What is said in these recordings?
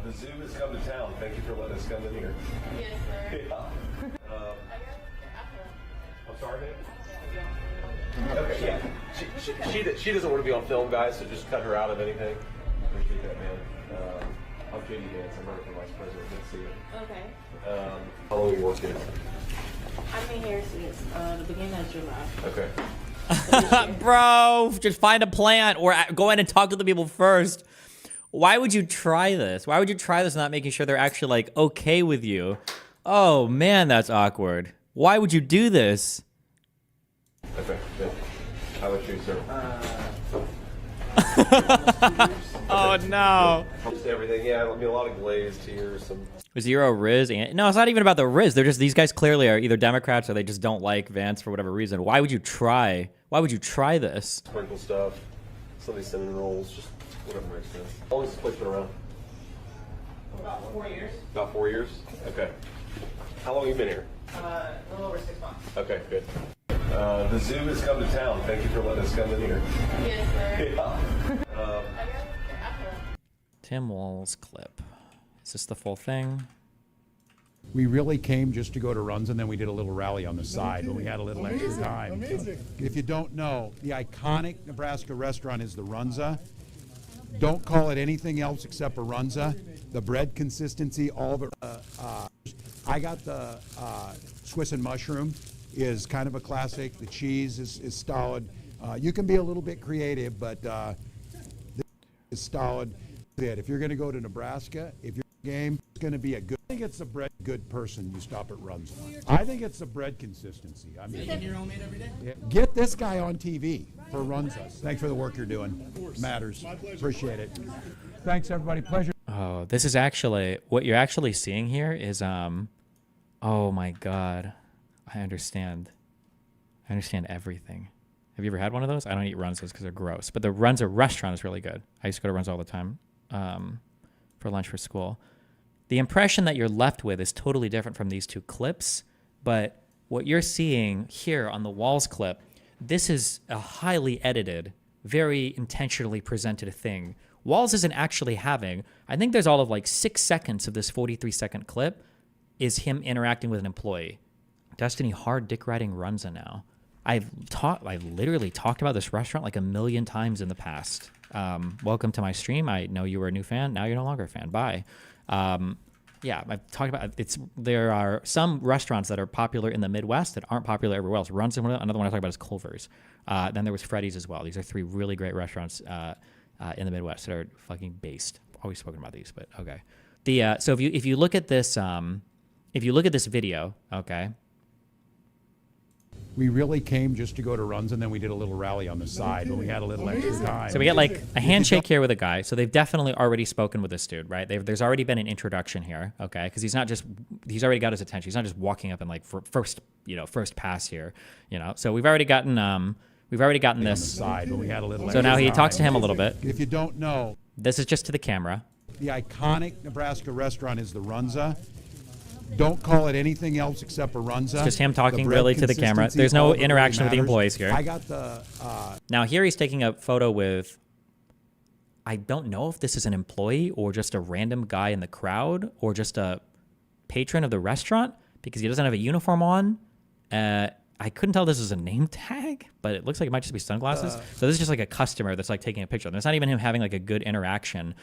The zoo has come to town. Thank you for letting us come in here. Yes, sir. Yeah. I'm sorry, man. Okay, yeah. She doesn't want to be on film, guys, so just cut her out of anything. Appreciate that, man. I'm JD Vance. I'm running for vice president. Good to see you. Okay. How long are you working? I've been here since the beginning of July. Okay. Bro, just find a plant or go in and talk to the people first. Why would you try this? Why would you try this not making sure they're actually like okay with you? Oh man, that's awkward. Why would you do this? Okay, good. How about you, sir? Oh no. Just everything, yeah. I mean, a lot of glazed here, some... Zero Riz. No, it's not even about the Riz. They're just, these guys clearly are either Democrats or they just don't like Vance for whatever reason. Why would you try? Why would you try this? Sprinkle stuff, some of these cinnamon rolls, just whatever makes sense. How long has this place been around? About 4 years. About 4 years? Okay. How long have you been here? A little over 6 months. Okay, good. The zoo has come to town. Thank you for letting us come in here. Yes, sir. Yeah. Tim Walz clip. Is this the full thing? We really came just to go to runs, and then we did a little rally on the side when we had a little extra time. Amazing. If you don't know, the iconic Nebraska restaurant is the Runza. Don't call it anything else except a Runza. The bread consistency, all of it. I got the Swiss and mushroom is kind of a classic. The cheese is solid. You can be a little bit creative, but this is solid. If you're going to go to Nebraska, if you're game, it's going to be a good. I think it's a bread good person. You stop at runs. I think it's the bread consistency. I mean, Making your own made every day? yeah, get this guy on TV for runs us. Thanks for the work you're doing. Matters. Appreciate it. Thanks everybody. Pleasure. Oh, this is actually what you're actually seeing here is oh my god. I understand everything. Have you ever had one of those? I don't eat Runzas because they're gross, but the Runza restaurant is really good. I used to go to Runza all the time for lunch for school. The impression that you're left with is totally different from these two clips, but what you're seeing here on the Walz clip, this is a highly edited, very intentionally presented thing. Walz isn't actually having, I think there's all of like 6 seconds of this 43-second clip is him interacting with an employee. Destiny hard dick riding Runza now. I've literally talked about this restaurant like a million times in the past. Welcome to my stream. I know you were a new fan. Now you're no longer a fan. Bye. Yeah, I've talked about there are some restaurants that are popular in the Midwest that aren't popular everywhere else. Runza, another one I talk about is Culver's. Then there was Freddy's as well. These are 3 really great restaurants in the Midwest that are fucking based. Always spoken about these, but okay. So if you look at this video, okay. We really came just to go to runs, and then we did a little rally on the side when we had a little extra time. So we get like a handshake here with a guy. So they've definitely already spoken with this dude, right? There's already been an introduction here, okay? Because he's already got his attention. He's not just walking up and like first pass here, you know. So we've already gotten this. Side when we had a little. So now he talks to him a little bit. If you don't know, this is just to the camera. the iconic Nebraska restaurant is the Runza. Don't call it anything else except a Runza. It's just him talking really to the camera. There's no interaction with the employees here. I got the... Now here he's taking a photo with... I don't know if this is an employee or just a random guy in the crowd or just a patron of the restaurant because he doesn't have a uniform on. I couldn't tell this is a name tag, but it looks like it might just be sunglasses. So this is just like a customer that's like taking a picture. There's not even him having like a good interaction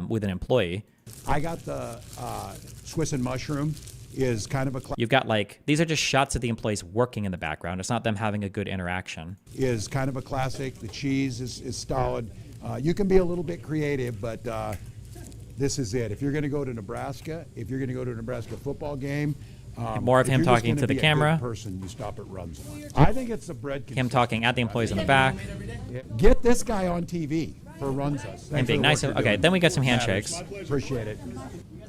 with an employee. I got the Swiss and mushroom is kind of a... You've got like, these are just shots of the employees working in the background. It's not them having a good interaction. Is kind of a classic. The cheese is solid. You can be a little bit creative, but this is it. If you're going to go to Nebraska, if you're going to go to a Nebraska football game, more of him talking to the camera. Person, you stop at runs. I think it's the bread. Him talking at the employees in the back. Get this guy on TV for runs us. And being nice. Okay, then we got some handshakes. Appreciate it.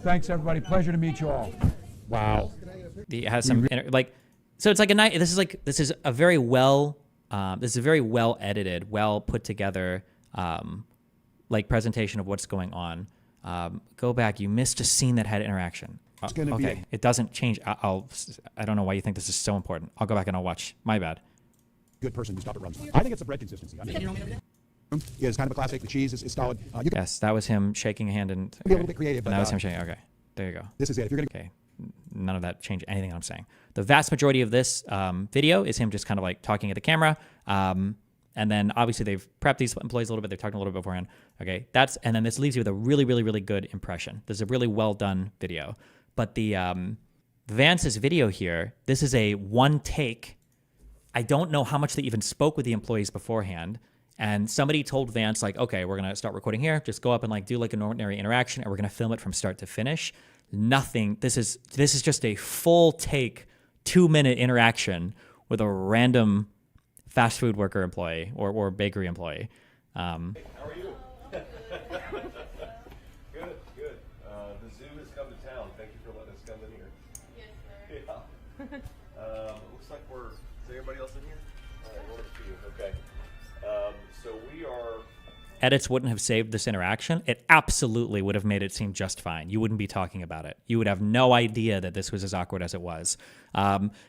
Thanks, everybody. Pleasure to meet you all. Wow. He has some like, so it's like a night. This is a very well edited, well put together, like presentation of what's going on. Go back. You missed a scene that had interaction. It's gonna okay, be it doesn't change. I don't know why you think this is so important. I'll go back and I'll watch. My bad. Good person who stop at runs. I think it's the bread consistency. I mean, is kind of a classic. The cheese is solid. You can Yes, that was him shaking a hand and be a little bit creative, but and that was him shaking. Okay, there you go. this is it. If you're going to Okay, none of that changed anything I'm saying. The vast majority of this video is him just kind of like talking at the camera. And then obviously they've prepped these employees a little bit. They've talked a little bit beforehand. Okay, and then this leaves you with a really, really, really good impression. This is a really well done video. But the Vance's video here, this is a one take. I don't know how much they even spoke with the employees beforehand. And somebody told Vance, like, okay, we're going to start recording here. Just go up and like do like an ordinary interaction, and we're going to film it from start to finish. Nothing. This is just a full take, 2-minute interaction with a random fast food worker employee or bakery employee. How are you? Good, good. The zoo has come to town. Thank you for letting us come in here. Yes, sir. Yeah. Looks like we're. Is everybody else in here? All right, we're a few. Okay. So we are. Edits wouldn't have saved this interaction. It absolutely would have made it seem just fine. You wouldn't be talking about it. You would have no idea that this was as awkward as it was.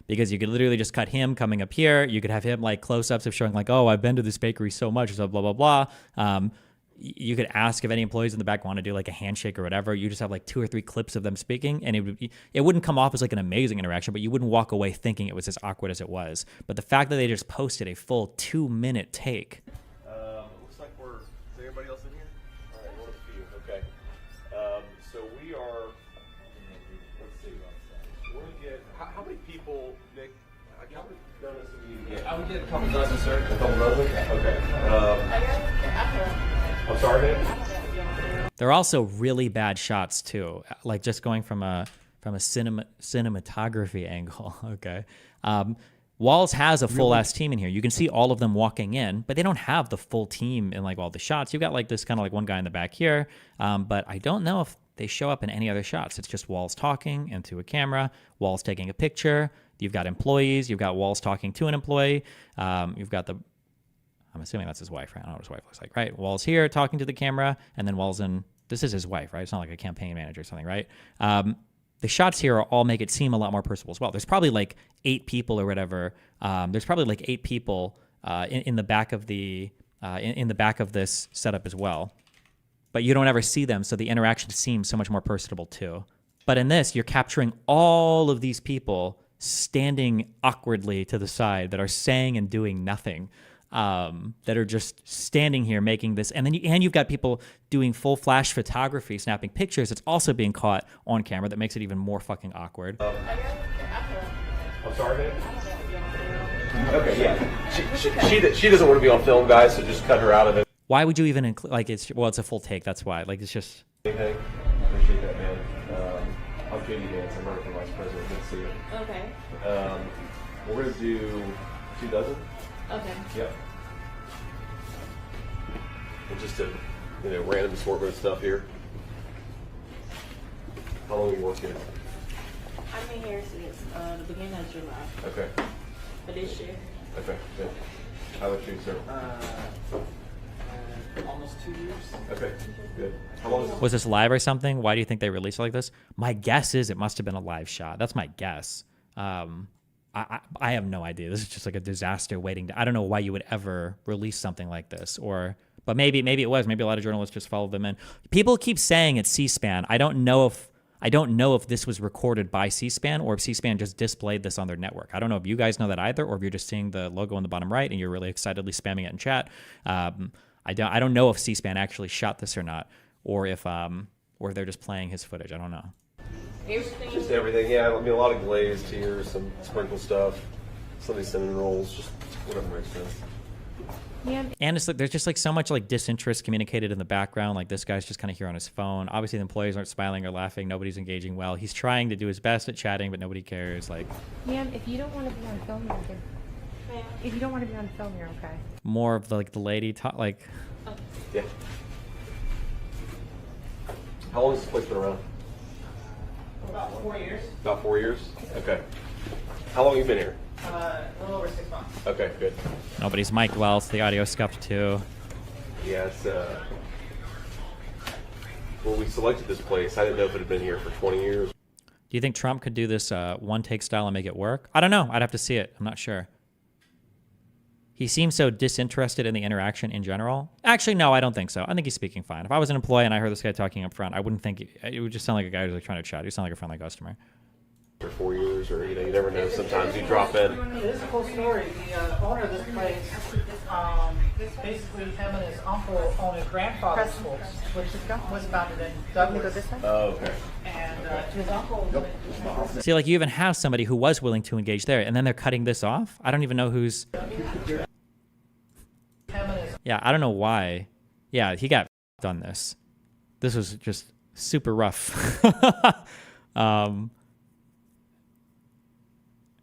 Because you could literally just cut him coming up here. You could have him like close-ups of showing like, oh, I've been to this bakery so much, so blah, blah, blah. You could ask if any employees in the back want to do like a handshake or whatever. You just have like 2 or 3 clips of them speaking, and it wouldn't come off as like an amazing interaction, but you wouldn't walk away thinking it was as awkward as it was. But the fact that they just posted a full 2-minute take. Looks like we're. Is everybody else in here? All right, we're a few. Okay. So we are. Let's see. We're gonna get. How many people, Nick? How many donuts do we get? I would get a couple dozen, sir. A couple dozen? Okay. I'm sorry, man. They're also really bad shots too. Like just going from a cinematography angle. Okay. Walz has a full ass team in here. You can see all of them walking in, but they don't have the full team in like all the shots. You've got like this kind of like one guy in the back here. But I don't know if they show up in any other shots. It's just Walz talking into a camera, Walz taking a picture. You've got employees. You've got Walz talking to an employee. You've got I'm assuming that's his wife, right? I don't know what his wife looks like, right? Walz here talking to the camera, and then Walz in. This is his wife, right? It's not like a campaign manager or something, right? The shots here all make it seem a lot more personable as well. There's probably like 8 people or whatever. There's probably like 8 people in the back of the in the back of this setup as well. But you don't ever see them, so the interaction seems so much more personable too. But in this, you're capturing all of these people standing awkwardly to the side that are saying and doing nothing. That are just standing here making this, and then you've got people doing full flash photography, snapping pictures. It's also being caught on camera. That makes it even more fucking awkward. I'm sorry, man. Okay, yeah. She doesn't want to be on film, guys, so just cut her out of it. Why would you even include? Like it's a full take. That's why. Like it's just. Anything? Appreciate that, man. I'm JD Vance. I'm running for vice president. Good to see you. Okay. We're gonna do 2 dozen. Okay. Yep. And just a random assortment of stuff here. How long are you working? I've been here since the beginning of July Okay. for this year. Okay. Good. How about you, sir? Almost 2 years. Okay. Good. How long is this? Was this live or something? Why do you think they released it like this? My guess is it must have been a live shot. That's my guess. I have no idea. This is just like a disaster waiting to. I don't know why you would ever release something like this, but maybe it was. Maybe a lot of journalists just followed them in. People keep saying it's C-SPAN. I don't know if this was recorded by C-SPAN or if C-SPAN just displayed this on their network. I don't know if you guys know that either, or if you're just seeing the logo on the bottom right and you're really excitedly spamming it in chat. I don't know if C-SPAN actually shot this or not, or if they're just playing his footage. I don't know. Everything. Just everything, yeah. I mean, a lot of glazed here, some sprinkle stuff, some of these cinnamon rolls, just whatever makes sense. Yeah. And it's like there's just like so much like disinterest communicated in the background. Like this guy's just kind of here on his phone. Obviously, the employees aren't smiling or laughing. Nobody's engaging well. He's trying to do his best at chatting, but nobody cares. Like Ma'am, if you don't want to be on film, you're okay. If you don't want to be on film, you're okay. more of the lady talk. Like Yeah. How long has this place been around? About 4 years. About 4 years? Okay. How long have you been here? A little over 6 months. Okay, good. nobody's mic'd well, so the audio scuffed too. Yeah, it's, when we selected this place, I didn't know if it had been here for 20 years. Do you think Trump could do this one take style and make it work? I don't know. I'd have to see it. I'm not sure. he seems so disinterested in the interaction in general. Actually, no, I don't think so. I think he's speaking fine. If I was an employee and I heard this guy talking up front, I wouldn't think it would just sound like a guy who's like trying to chat. He sound like a friendly customer. For 4 years, or you never know. Sometimes you drop in. It is a cool story. The owner of this place, basically him and his uncle owned his grandfather's schools, which was founded in Douglas. Oh, okay. And his uncle. See, like you even have somebody who was willing to engage there, and then they're cutting this off. I don't even know who's. Yeah, I don't know why. Yeah, he got on this. This was just super rough.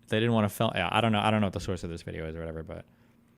They didn't want to film. Yeah, I don't know. I don't know what the source of this video is or whatever, but